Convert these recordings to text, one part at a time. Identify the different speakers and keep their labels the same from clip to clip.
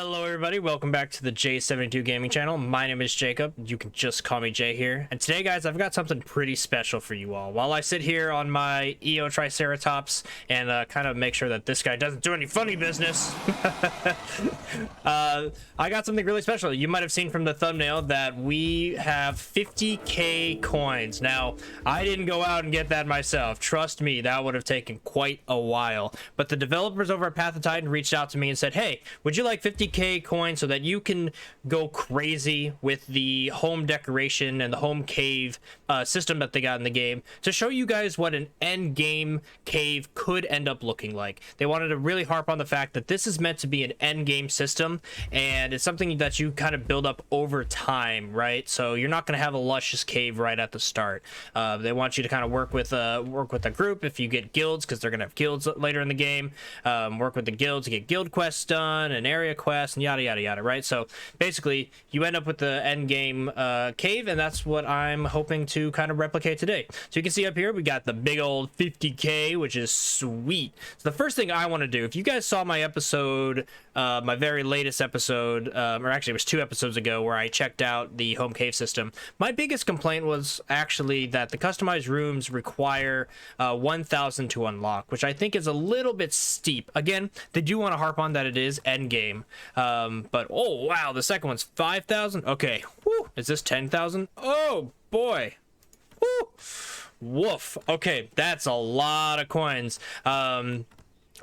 Speaker 1: Hello everybody, welcome back to the J72 Gaming channel. My name is Jacob, you can just call me Jay here. And today guys, I've got something pretty special for you all. While I sit here on my Eotrike and kind of make sure that this guy doesn't do any funny business, I got something really special. You might have seen from the thumbnail that we have 50k coins. Now, I didn't go out and get that myself. Trust me, that would have taken quite a while. But the developers over at Path of Titan reached out to me and said, hey, would you like 50k coins so that you can go crazy with the home decoration and the home cave system that they got in the game to show you guys what an end game cave could end up looking like. They wanted to really harp on the fact that this is meant to be an end game system, and it's something that you kind of build up over time, right? So you're not going to have a luscious cave right at the start. They want you to kind of work with a group if you get guilds, because they're going to have guilds later in the game. Work with the guilds to get guild quests done and area quests and yada yada yada, right? So basically you end up with the end game cave, and that's what I'm hoping to kind of replicate today. So you can see up here we got the big old 50k, which is sweet. So the first thing I want to do, if you guys saw my episode, my very latest episode, or actually it was 2 episodes ago, where I checked out the home cave system, my biggest complaint was actually that the customized rooms require 1000 to unlock, which I think is a little bit steep. Again, they do want to harp on that it is end game, but oh wow, the second one's 5000. Okay, woo. Is this 10,000? Oh boy. Woo. Woof. Okay, that's a lot of coins.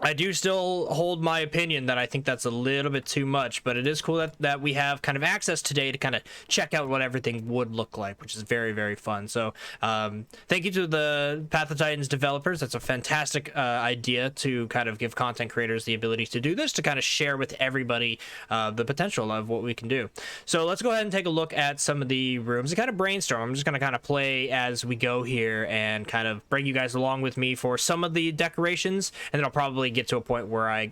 Speaker 1: I do still hold my opinion that I think that's a little bit too much, but it is cool that we have kind of access today to kind of check out what everything would look like, which is very, very fun. So thank you to the Path of Titans developers. That's a fantastic idea to kind of give content creators the ability to do this, to kind of share with everybody the potential of what we can do. So let's go ahead and take a look at some of the rooms and kind of brainstorm. I'm just going to kind of play as we go here and kind of bring you guys along with me for some of the decorations, and then I'll probably get to a point where I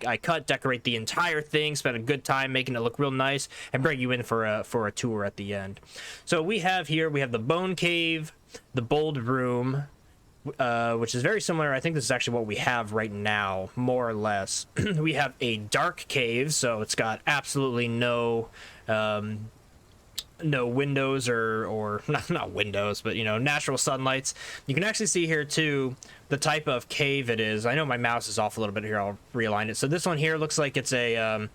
Speaker 1: decorate the entire thing, spend a good time making it look real nice, and bring you in for a tour at the end. So we have the bone cave, the bold room, which is very similar. I think this is actually what we have right now, more or less. We have a dark cave, so it's got absolutely no windows or not windows, but natural sunlights. You can actually see here too the type of cave it is. I know my mouse is off a little bit here, I'll realign it. So this one here looks like it's a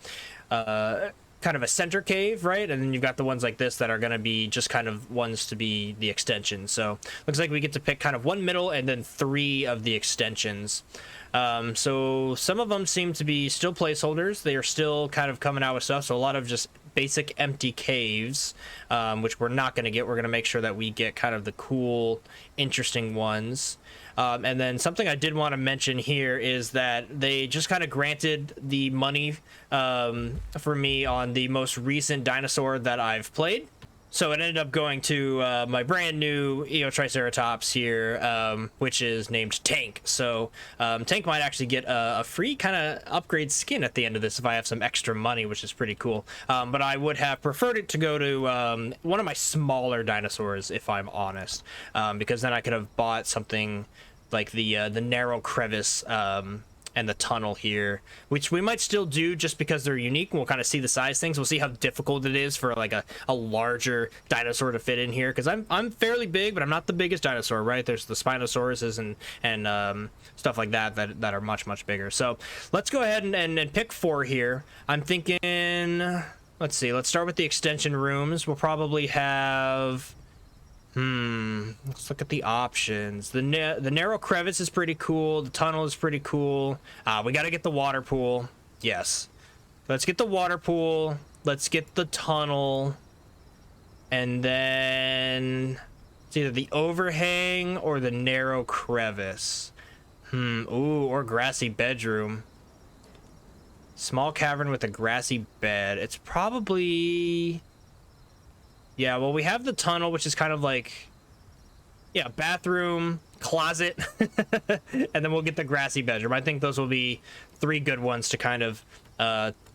Speaker 1: kind of a center cave, right? And then you've got the ones like this that are going to be just kind of ones to be the extension. So looks like we get to pick kind of one middle and then 3 of the extensions. So some of them seem to be still placeholders. They are still kind of coming out with stuff. So a lot of just basic empty caves, which we're not going to get. We're going to make sure that we get kind of the cool, interesting ones. And then something I did want to mention here is that they just kind of granted the money for me on the most recent dinosaur that I've played. So it ended up going to my brand new Eotrike here, which is named Tank. So Tank might actually get a free kind of upgrade skin at the end of this if I have some extra money, which is pretty cool. But I would have preferred it to go to one of my smaller dinosaurs, if I'm honest, because then I could have bought something like the narrow crevice and the tunnel here, which we might still do just because they're unique. We'll kind of see the size things. We'll see how difficult it is for like a larger dinosaur to fit in here, because I'm fairly big, but I'm not the biggest dinosaur, right? There's the Spinosauruses and stuff like that are much bigger. So let's go ahead and pick 4 here. I'm thinking, let's see, let's start with the extension rooms. We'll probably have let's look at the options. The narrow crevice is pretty cool. The tunnel is pretty cool. We got to get the water pool. Yes, let's get the water pool. Let's get the tunnel, and then it's either the overhang or the narrow crevice. Ooh, or grassy bedroom. Small cavern with a grassy bed. It's probably, yeah, well, we have the tunnel, which is kind of like, yeah, bathroom, closet, and then we'll get the grassy bedroom. I think those will be 3 good ones to kind of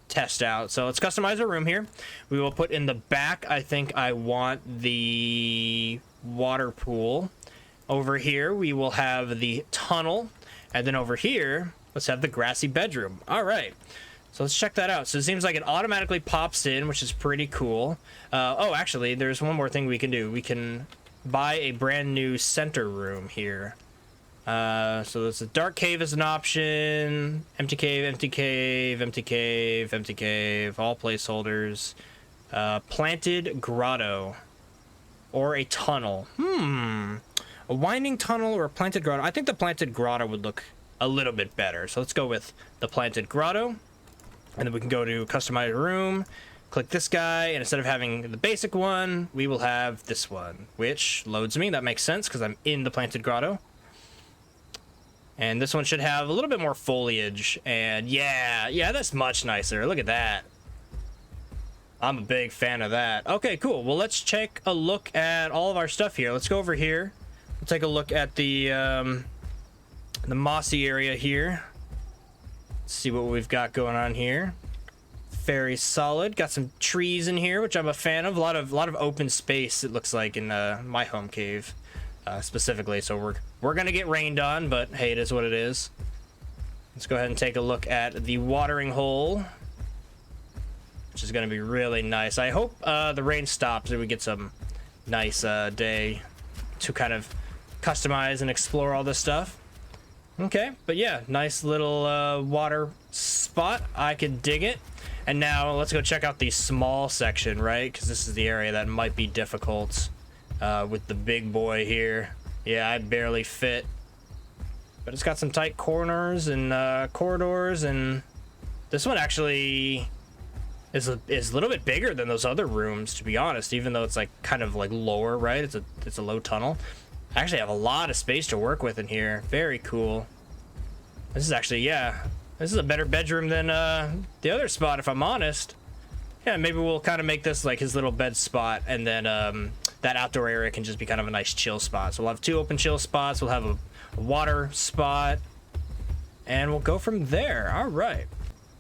Speaker 1: test out. So let's customize our room here. We will put in the back, I think I want the water pool. Over here, we will have the tunnel, and then over here, let's have the grassy bedroom. All right. So let's check that out. So it seems like it automatically pops in, which is pretty cool. Oh, actually, there's one more thing we can do. We can buy a brand new center room here. So there's a dark cave as an option. Empty cave, empty cave, empty cave, empty cave. All placeholders. Planted grotto. Or a tunnel. A winding tunnel or a planted grotto. I think the planted grotto would look a little bit better. So let's go with the planted grotto. And then we can go to customize room, click this guy, and instead of having the basic one, we will have this one, which loads me. That makes sense because I'm in the planted grotto. And this one should have a little bit more foliage. And yeah, that's much nicer. Look at that. I'm a big fan of that. Okay, cool. Well, let's take a look at all of our stuff here. Let's go over here. We'll take a look at the mossy area here. See what we've got going on here. Very solid. Got some trees in here, which I'm a fan of. A lot of open space, it looks like, in my home cave specifically. So we're gonna get rained on, but hey, it is what it is. Let's go ahead and take a look at the watering hole, which is gonna be really nice. I hope the rain stops and we get some nice day to kind of customize and explore all this stuff. Okay, but yeah, nice little water spot. I can dig it. And now let's go check out the small section, right? Because this is the area that might be difficult with the big boy here. Yeah, I barely fit. But it's got some tight corners and corridors, and this one actually is a little bit bigger than those other rooms, to be honest, even though it's like kind of like lower, right? It's a low tunnel. I actually have a lot of space to work with in here. Very cool. This is actually, yeah, this is a better bedroom than the other spot, if I'm honest. Yeah, maybe we'll kind of make this like his little bed spot, and then that outdoor area can just be kind of a nice chill spot. So we'll have 2 open chill spots. We'll have a water spot, and we'll go from there. All right.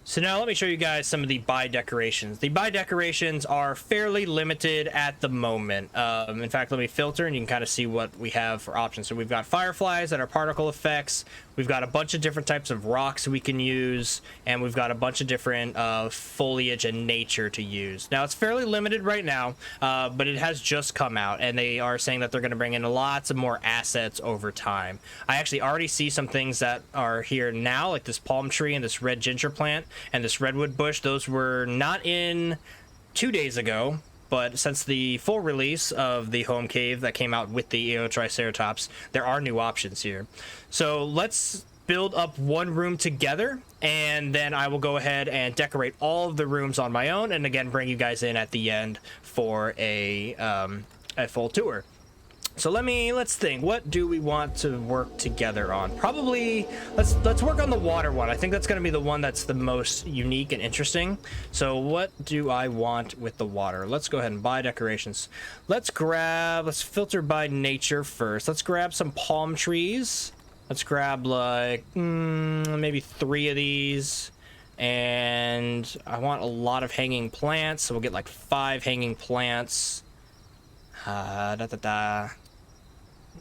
Speaker 1: So now let me show you guys some of the buy decorations. The buy decorations are fairly limited at the moment. In fact, let me filter and you can kind of see what we have for options. So we've got fireflies that are particle effects. We've got a bunch of different types of rocks we can use, and we've got a bunch of different foliage and nature to use. Now, it's fairly limited right now, but it has just come out, and they are saying that they're going to bring in lots of more assets over time. I actually already see some things that are here now, like this palm tree and this red ginger plant and this redwood bush. Those were not in 2 days ago, but since the full release of the home cave that came out with the Eotrike, there are new options here. So let's build up one room together, and then I will go ahead and decorate all of the rooms on my own, and again bring you guys in at the end for a full tour. So let's think. What do we want to work together on? Probably let's work on the water one. I think that's going to be the one that's the most unique and interesting. So what do I want with the water? Let's go ahead and buy decorations. Let's filter by nature first. Let's grab some palm trees. Let's grab like maybe 3 of these. And I want a lot of hanging plants, so we'll get like 5 hanging plants.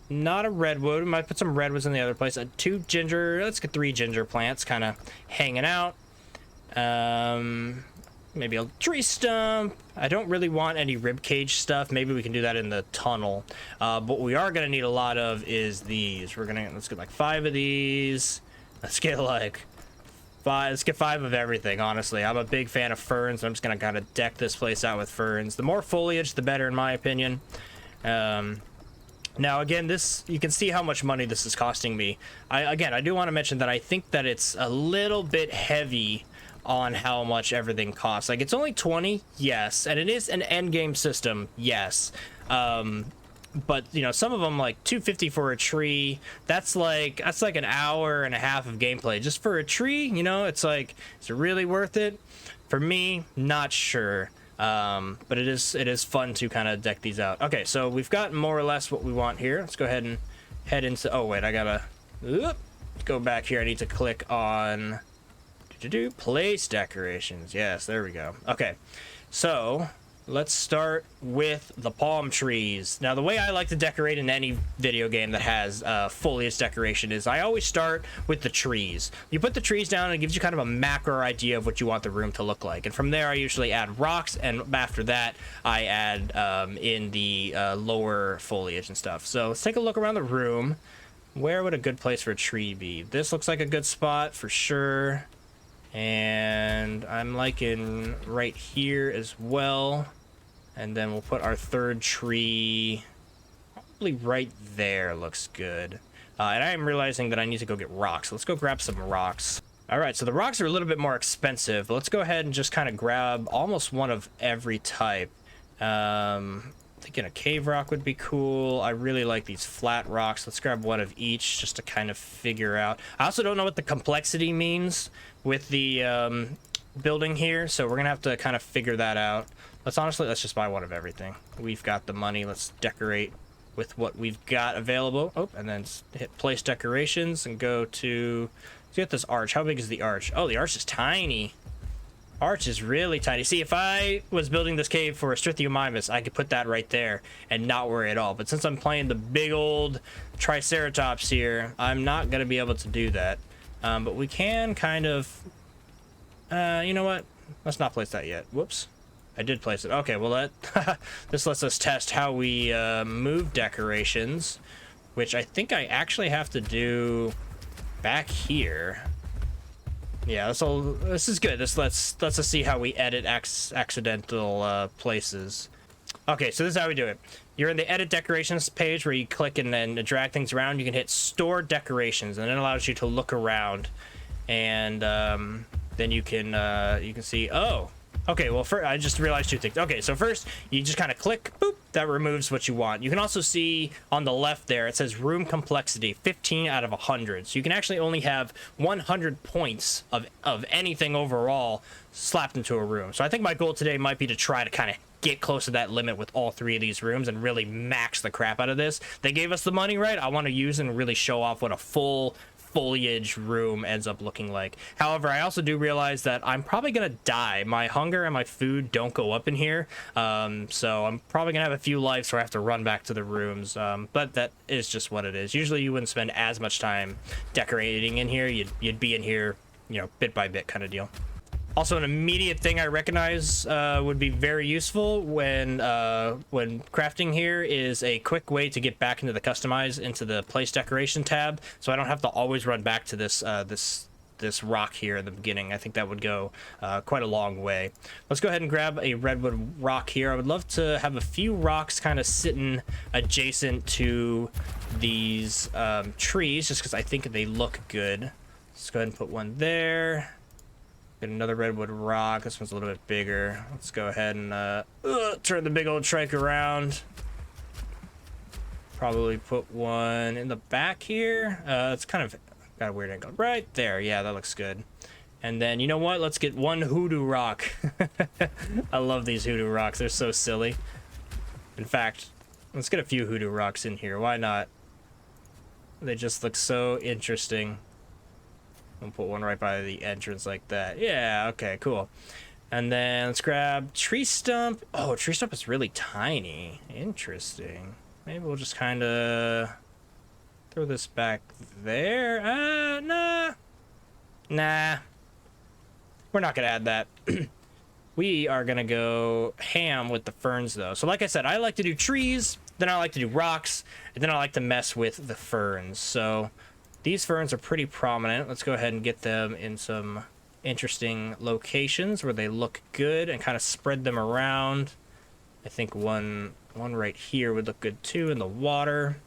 Speaker 1: Not a redwood. We might put some redwoods in the other place. 2 ginger. Let's get 3 ginger plants kind of hanging out. Maybe a tree stump. I don't really want any ribcage stuff. Maybe we can do that in the tunnel. What we are gonna need a lot of is these. Let's get like 5 of these. Let's get like 5. Let's get 5 of everything. Honestly, I'm a big fan of ferns. I'm just gonna kind of deck this place out with ferns. The more foliage, the better, in my opinion. Now, again, you can see how much money this is costing me. I do want to mention that I think that it's a little bit heavy on how much everything costs. Like, it's only 20, yes, and it is an end game system, yes. But you know, some of them, like 250 for a tree, that's like an hour and a half of gameplay just for a tree. You know, it's like, is it really worth it? For me, not sure. But it is fun to kind of deck these out. Okay, so we've got more or less what we want here. Let's go ahead and head into, oh wait, I gotta go back here. I need to click on place decorations. Yes, there we go. Okay, so let's start with the palm trees. Now, the way I like to decorate in any video game that has foliage decoration is I always start with the trees. You put the trees down and it gives you kind of a macro idea of what you want the room to look like. And from there, I usually add rocks. And after that, I add in the lower foliage and stuff. So let's take a look around the room. Where would a good place for a tree be? This looks like a good spot for sure. And I'm liking right here as well. And then we'll put our third tree probably right there. Looks good. And I am realizing that I need to go get rocks. Let's go grab some rocks. All right, so the rocks are a little bit more expensive. But let's go ahead and just kind of grab almost one of every type. Thinking a cave rock would be cool. I really like these flat rocks. Let's grab one of each just to kind of figure out. I also don't know what the complexity means with the building here, so we're gonna have to kind of figure that out. Let's just buy one of everything. We've got the money. Let's decorate with what we've got available. Oh, and then hit place decorations and go to, let's get this arch. How big is the arch? Oh, the arch is tiny. Arch is really tiny. See, if I was building this cave for a Strithiomymus, I could put that right there and not worry at all. But since I'm playing the big old Triceratops here, I'm not going to be able to do that. But we can kind of, you know what? Let's not place that yet. Whoops. I did place it. Okay, well, that this lets us test how we move decorations, which I think I actually have to do back here. Yeah, this is good. This lets us see how we edit accidental places. Okay, so this is how we do it. You're in the edit decorations page where you click and then drag things around. You can hit store decorations, and it allows you to look around, and then you can see. Oh, okay. Well, I just realized two things. Okay, so first you just kind of click, boop. That removes what you want. You can also see on the left there, it says room complexity 15 out of 100. So you can actually only have 100 points of anything overall slapped into a room. So I think my goal today might be to try to kind of get close to that limit with all three of these rooms and really max the crap out of this. They gave us the money, right? I want to use and really show off what a full foliage room ends up looking like. However, I also do realize that I'm probably gonna die. My hunger and my food don't go up in here, so I'm probably gonna have a few lives where I have to run back to the rooms, but that is just what it is. Usually you wouldn't spend as much time decorating in here. You'd be in here, you know, bit by bit kind of deal. Also, an immediate thing I recognize would be very useful when crafting here is a quick way to get back into the customize, into the place decoration tab, so I don't have to always run back to this this rock here in the beginning. I think that would go quite a long way. Let's go ahead and grab a redwood rock here. I would love to have a few rocks kind of sitting adjacent to these trees, just because I think they look good. Let's go ahead and put one there. Get another redwood rock. This one's a little bit bigger. Let's go ahead and turn the big old trike around. Probably put one in the back here. It's kind of got a weird angle. Right there. Yeah, that looks good. And then, you know what? Let's get one hoodoo rock. I love these hoodoo rocks. They're so silly. In fact, let's get a few hoodoo rocks in here. Why not? They just look so interesting. I'll put one right by the entrance like that. Yeah, okay, cool. And then let's grab tree stump. Oh, tree stump is really tiny. Interesting. Maybe we'll just kind of throw this back there. Nah. We're not going to add that. We are going to go ham with the ferns, though. So like I said, I like to do trees, then I like to do rocks, and then I like to mess with the ferns. So these ferns are pretty prominent. Let's go ahead and get them in some interesting locations where they look good and kind of spread them around. I think one right here would look good too in the water.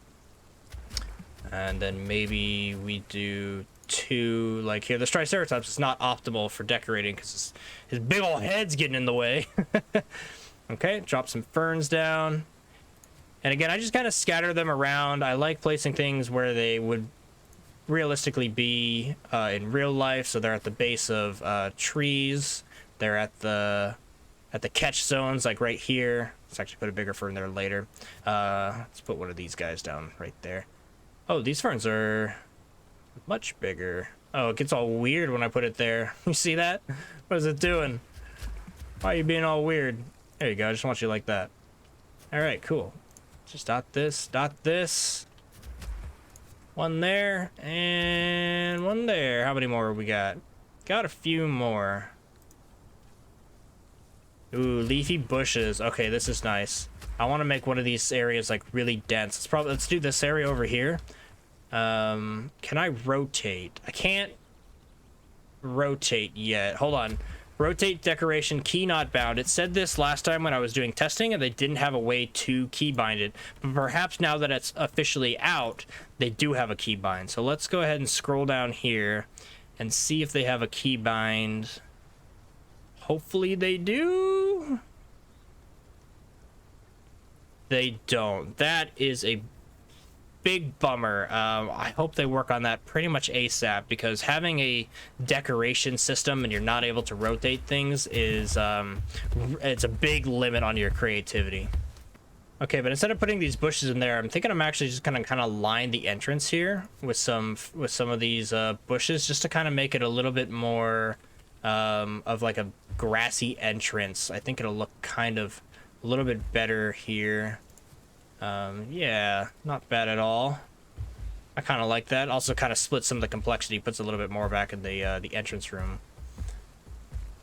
Speaker 1: And then maybe we do two like here. This Triceratops is not optimal for decorating because his big old head's getting in the way. Okay, drop some ferns down. And again, I just kind of scatter them around. I like placing things where they would realistically be in real life, so they're at the base of trees. They're at the catch zones, like right here. Let's actually put a bigger fern there later. Let's put one of these guys down right there. Oh, these ferns are much bigger. Oh, it gets all weird when I put it there. You see that? What is it doing? Why are you being all weird? There you go. I just want you like that. All right, cool. Just dot this, dot this. One there and one there. How many more we got? Got a few more. Ooh, leafy bushes. Okay, this is nice. I want to make one of these areas like really dense. Let's do this area over here. Can I rotate? I can't rotate yet. Hold on. Rotate decoration, key not bound. It said this last time when I was doing testing and they didn't have a way to key bind it. But perhaps now that it's officially out, they do have a key bind. So let's go ahead and scroll down here and see if they have a key bind. Hopefully they do. They don't. That is a big bummer. I hope they work on that pretty much ASAP, because having a decoration system and you're not able to rotate things is it's a big limit on your creativity. Okay, but instead of putting these bushes in there, I'm thinking I'm actually just gonna kind of line the entrance here with some of these bushes, just to kind of make it a little bit more of like a grassy entrance. I think it'll look kind of a little bit better here. Yeah, not bad at all. I kind of like that. Also kind of splits some of the complexity, puts a little bit more back in the entrance room.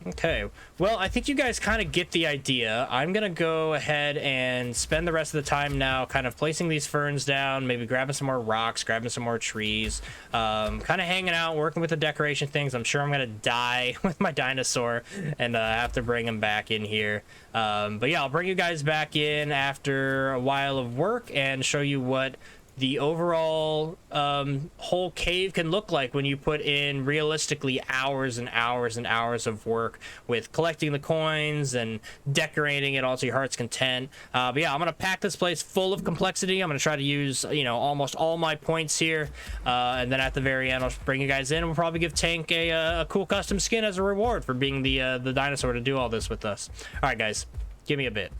Speaker 1: Okay, well, I think you guys kind of get the idea. I'm gonna go ahead and spend the rest of the time now kind of placing these ferns down, maybe grabbing some more rocks, grabbing some more trees, kind of hanging out, working with the decoration things. I'm sure I'm gonna die with my dinosaur and have to bring him back in here. But yeah, I'll bring you guys back in after a while of work and show you what the overall whole cave can look like when you put in realistically hours and hours and hours of work with collecting the coins and decorating it all to your heart's content. But yeah, I'm gonna pack this place full of complexity. I'm gonna try to use, you know, almost all my points here, and then at the very end I'll bring you guys in and we'll probably give Tank a cool custom skin as a reward for being the dinosaur to do all this with us. All right, guys, give me a bit.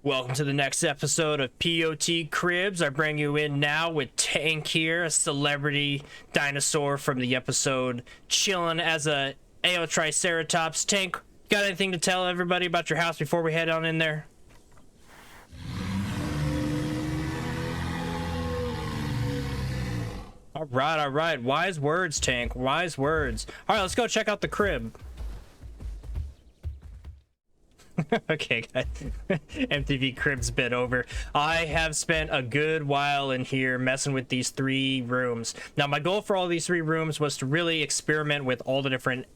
Speaker 1: Welcome to the next episode of POT Cribs. I bring you in now with Tank here, a celebrity dinosaur from the episode Chillin' as a Eotrike. Tank, got anything to tell everybody about your house before we head on in there? All right. Wise words, Tank. Wise words. All right, let's go check out the crib. Okay, guys. MTV Cribs bit over. I have spent a good while in here messing with these 3 rooms. Now, my goal for all these 3 rooms was to really experiment with all the different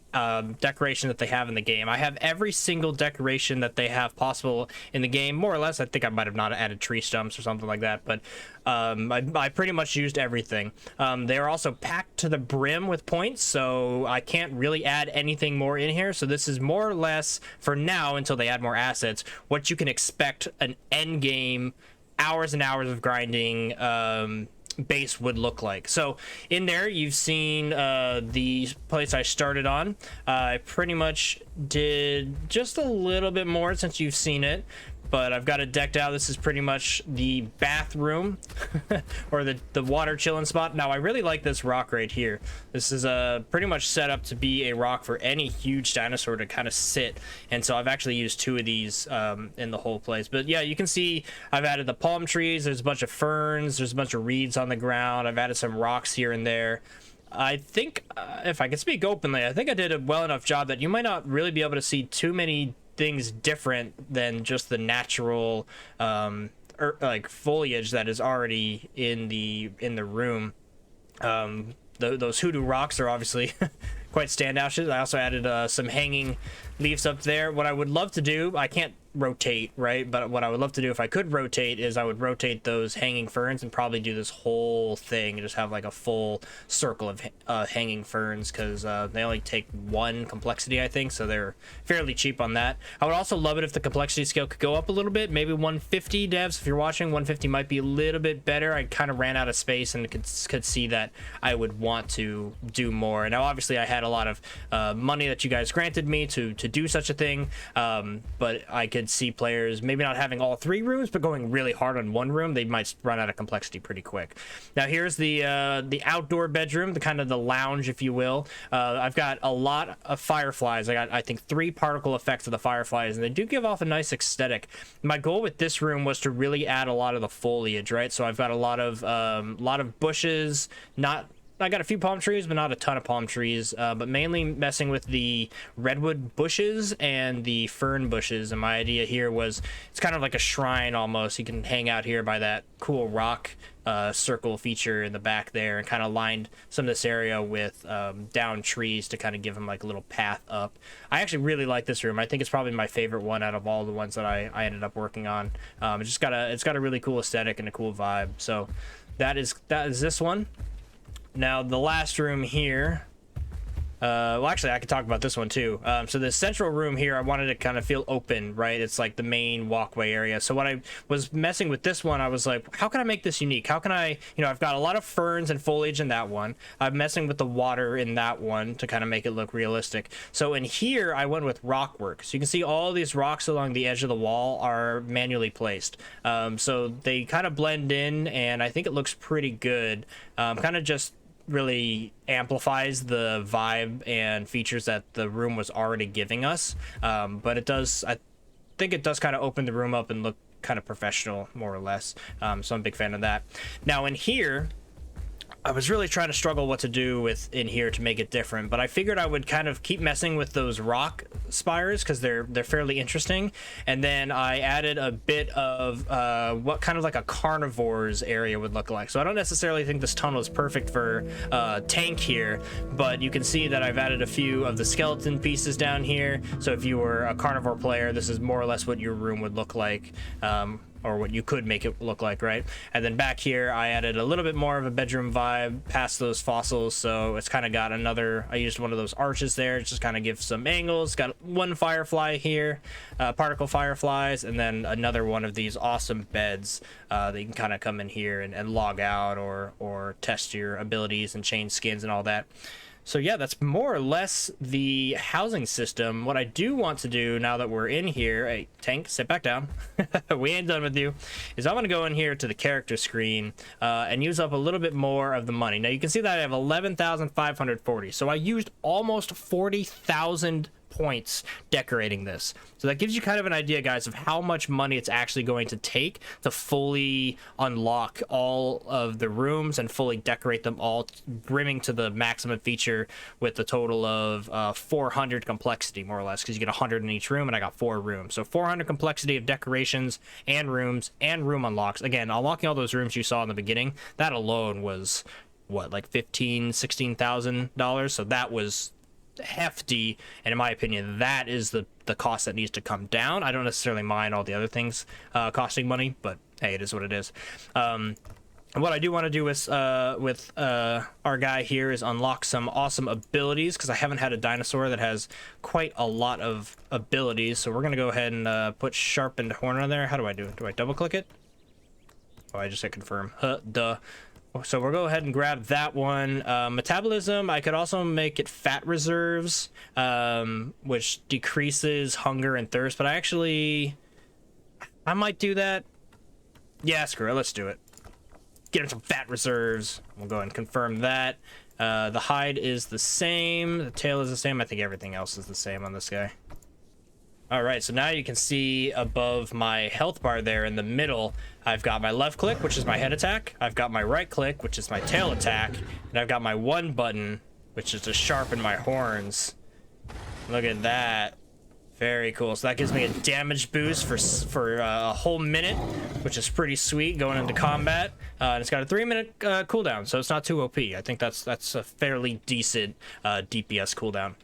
Speaker 1: decoration that they have in the game. I have every single decoration that they have possible in the game, more or less. I think I might have not added tree stumps or something like that, but I pretty much used everything. They are also packed to the brim with points, so I can't really add anything more in here. So this is more or less, for now, until they add more assets, what you can expect an end game, hours and hours of grinding base would look like. So in there you've seen the place I started on. I pretty much did just a little bit more since you've seen it, but I've got it decked out. This is pretty much the bathroom or the water chilling spot. Now I really like this rock right here. This is pretty much set up to be a rock for any huge dinosaur to kind of sit, and so I've actually used 2 of these in the whole place. But yeah, you can see I've added the palm trees, there's a bunch of ferns, there's a bunch of reeds on the ground, I've added some rocks here and there. I think if I can speak openly, I think I did a well enough job that you might not really be able to see too many things different than just the natural like foliage that is already in the room. Those hoodoo rocks are obviously quite standout. I also added some hanging leaves up there. What I would love to do, I can't rotate, right? But what I would love to do if I could rotate is I would rotate those hanging ferns and probably do this whole thing and just have like a full circle of hanging ferns, because they only take 1 complexity, I think, so they're fairly cheap on that. I would also love it if the complexity scale could go up a little bit, maybe 150. Devs, if you're watching, 150 might be a little bit better. I kind of ran out of space and could see that I would want to do more. Now obviously I had a lot of money that you guys granted me to do such a thing, but I could could see players maybe not having all 3 rooms, but going really hard on 1 room. They might run out of complexity pretty quick. Now here's the outdoor bedroom, the kind of the lounge, if you will. I've got a lot of fireflies. I got, I think, 3 particle effects of the fireflies, and they do give off a nice aesthetic. My goal with this room was to really add a lot of the foliage, right? So I've got a lot of bushes, I got a few palm trees, but not a ton of palm trees, but mainly messing with the redwood bushes and the fern bushes. And my idea here was, it's kind of like a shrine almost. You can hang out here by that cool rock circle feature in the back there, and kind of lined some of this area with down trees to kind of give them like a little path up. I actually really like this room. I think it's probably my favorite one out of all the ones that I ended up working on. It's got a really cool aesthetic and a cool vibe. So that is this one. Now the last room here, well, actually I could talk about this one too. So the central room here, I wanted to kind of feel open, right? It's like the main walkway area. So when I was messing with this one, I was like, how can I make this unique? How can I, I've got a lot of ferns and foliage in that one. I'm messing with the water in that one to kind of make it look realistic. So in here, I went with rock work. So you can see all these rocks along the edge of the wall are manually placed. So they kind of blend in, and I think it looks pretty good. Kind of just really amplifies the vibe and features that the room was already giving us, but I think it does kind of open the room up and look kind of professional, more or less. So I'm a big fan of that. Now in here, I was really trying to struggle what to do with in here to make it different, but I figured I would kind of keep messing with those rock spires because they're fairly interesting. And then I added a bit of what kind of like a carnivore's area would look like. So I don't necessarily think this tunnel is perfect for tank here, but you can see that I've added a few of the skeleton pieces down here. So if you were a carnivore player, this is more or less what your room would look like. Or what you could make it look like, right? And then back here, I added a little bit more of a bedroom vibe past those fossils, so it's kind of got I used one of those arches there, just kind of give some angles. Got 1 firefly here, particle fireflies, and then another one of these awesome beds that you can kind of come in here and log out or test your abilities and change skins and all that. So yeah, that's more or less the housing system. What I do want to do now that we're in here, hey, Tank, sit back down. We ain't done with you. Is I'm gonna go in here to the character screen and use up a little bit more of the money. Now you can see that I have 11,540. So I used almost 40,000 points decorating this. So that gives you kind of an idea, guys, of how much money it's actually going to take to fully unlock all of the rooms and fully decorate them all, brimming to the maximum feature with a total of 400 complexity, more or less, because you get 100 in each room, and I got 4 rooms. So 400 complexity of decorations and rooms and room unlocks. Again, unlocking all those rooms you saw in the beginning, that alone was what, like $16,000. So that was hefty, and in my opinion, that is the cost that needs to come down. I don't necessarily mind all the other things costing money, but hey, it is what it is. What I do want to do with our guy here is unlock some awesome abilities, because I haven't had a dinosaur that has quite a lot of abilities. So we're gonna go ahead and put sharpened horn on there. How do I do it? Do I double click it? Oh, I just hit confirm. Duh. So we'll go ahead and grab that one. Metabolism, I could also make it fat reserves, which decreases hunger and thirst, but I might do that. Yeah, screw it, let's do it. Get him some fat reserves. We'll go ahead and confirm that. The hide is the same, the tail is the same. I think everything else is the same on this guy. All right, so now you can see above my health bar there in the middle, I've got my left click, which is my head attack. I've got my right click, which is my tail attack. And I've got my 1 button, which is to sharpen my horns. Look at that. Very cool. So that gives me a damage boost for a whole minute, which is pretty sweet going into combat. And it's got a 3-minute cooldown, so it's not too OP. I think that's a fairly decent DPS cooldown.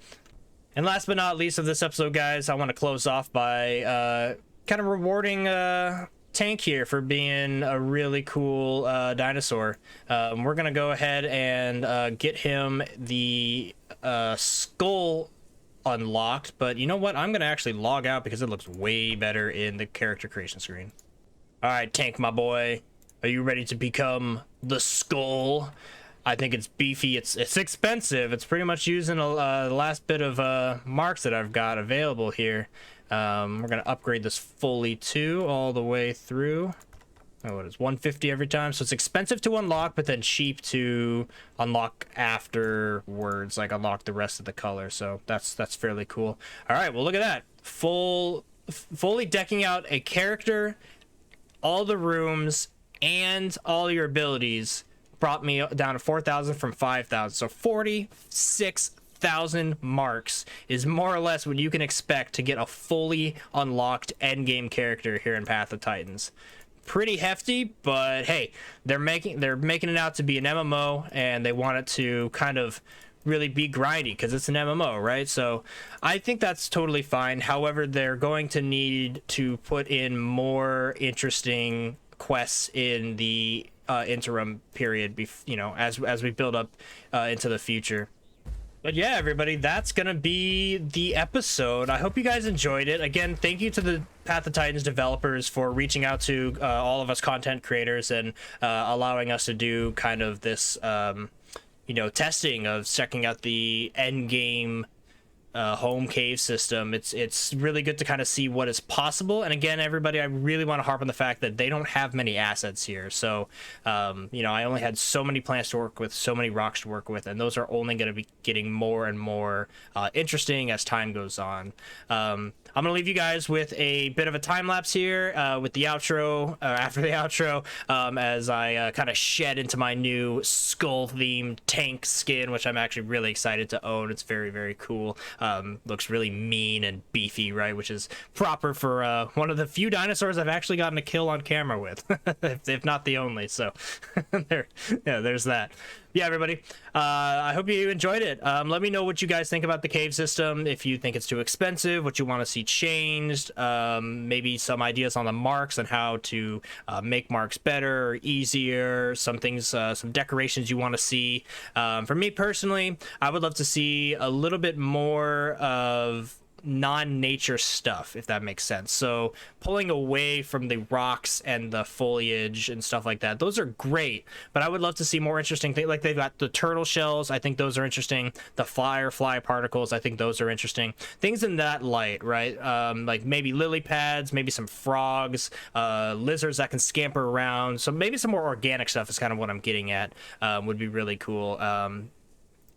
Speaker 1: And last but not least of this episode, guys, I want to close off by kind of rewarding Tank here for being a really cool dinosaur. We're going to go ahead and get him the skull unlocked, but you know what? I'm going to actually log out because it looks way better in the character creation screen. All right, Tank, my boy. Are you ready to become the skull? I think it's beefy. It's expensive. It's pretty much using the last bit of marks that I've got available here. We're gonna upgrade this fully too, all the way through. Oh, it is 150 every time, so it's expensive to unlock, but then cheap to unlock afterwards, like unlock the rest of the color. So that's fairly cool. All right, well, look at that, fully decking out a character, all the rooms, and all your abilities brought me down to 4,000 from 5,000. So 46,000 marks is more or less what you can expect to get a fully unlocked endgame character here in Path of Titans. Pretty hefty, but hey, they're making it out to be an MMO, and they want it to kind of really be grindy because it's an MMO, right? So I think that's totally fine. However, they're going to need to put in more interesting quests in the interim period, you know, as we build up into the future. But yeah, everybody, that's going to be the episode. I hope you guys enjoyed it. Again, thank you to the Path of Titans developers for reaching out to all of us content creators and allowing us to do kind of this, you know, testing of checking out the end game home cave system. It's really good to kind of see what is possible. And again, everybody, I really want to harp on the fact that they don't have many assets here. So you know, I only had so many plants to work with, so many rocks to work with, and those are only going to be getting more and more interesting as time goes on. I'm gonna leave you guys with a bit of a time lapse here with the outro, after the outro, as I kind of shed into my new skull themed tank skin, which I'm actually really excited to own. It's very, very cool. Looks really mean and beefy, right? Which is proper for one of the few dinosaurs I've actually gotten a kill on camera with, if not the only. So there's that. Yeah, everybody, I hope you enjoyed it. Let me know what you guys think about the cave system, if you think it's too expensive, what you want to see changed, maybe some ideas on the marks and how to make marks better or easier, some things, some decorations you want to see. For me personally, I would love to see a little bit more of non-nature stuff, if that makes sense. So pulling away from the rocks and the foliage and stuff like that, those are great, but I would love to see more interesting things. Like they've got the turtle shells, I think those are interesting. The firefly particles, I think those are interesting. Things in that light, right? Like maybe lily pads, maybe some frogs, lizards that can scamper around. So maybe some more organic stuff is kind of what I'm getting at. Would be really cool.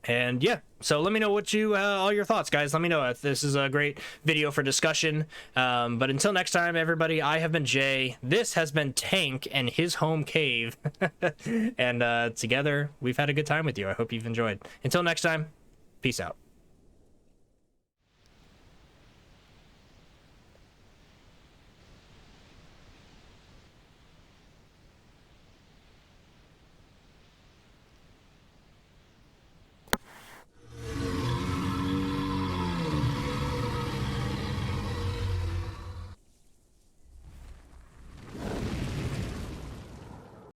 Speaker 1: And yeah, so let me know what you all your thoughts, guys. Let me know if this is a great video for discussion. But until next time, everybody, I have been Jay. This has been Tank and his home cave. And together we've had a good time with you. I hope you've enjoyed. Until next time, peace out.